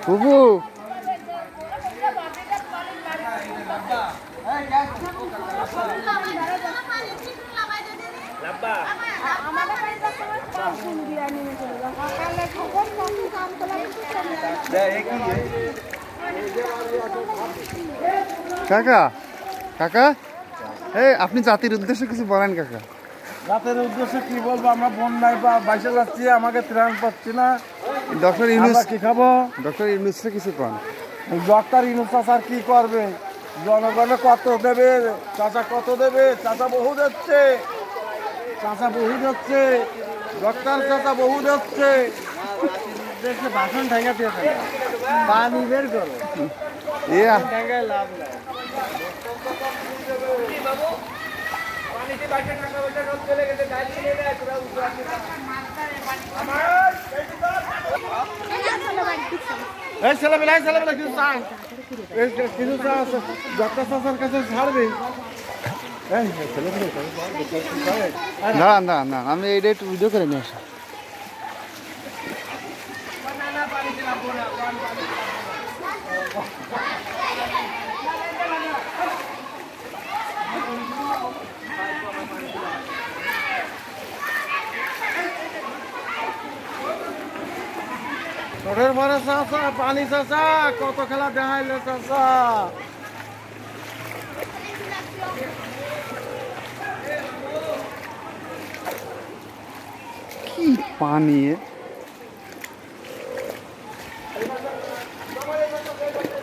ফুফু কাকা কাকা এই আপনি জাতির উদ্দেশ্যে কিছু বলেন কাকা। জাতির উদ্দেশ্যে কি বলবো, আমরা বন্যায় বা বাইসে যাচ্ছি, আমাকে ত্রাণ পাচ্ছি না। ডক্টর ইউনূস কি খাবো? ডক্টর ইউনূসকে কিছু কন। ডক্টর ইউনূস স্যার কি করবে? জনগণে কত দেবে? চাচা কত দেবে? চাচা বহু দিচ্ছে, চাচা বহু দিচ্ছে, ডক্টর চাচা বহু দিচ্ছে। দেশে ভাষণ ঠেঙ্গা দিয়ে থাকে, পানি বের করো, ঠেঙ্গায় লাভ নাই। ছেলেবেলা কিছু চাই, কিছু ডক্টর চাচার কাছে ছাড়বে। না না না আমি এইটা একটু ভিডিও করে নিয়ে আসি। তোদের ঘরে চাচা পানি, চাচা কত খেলা দেখাইলে চাচা। কি পানি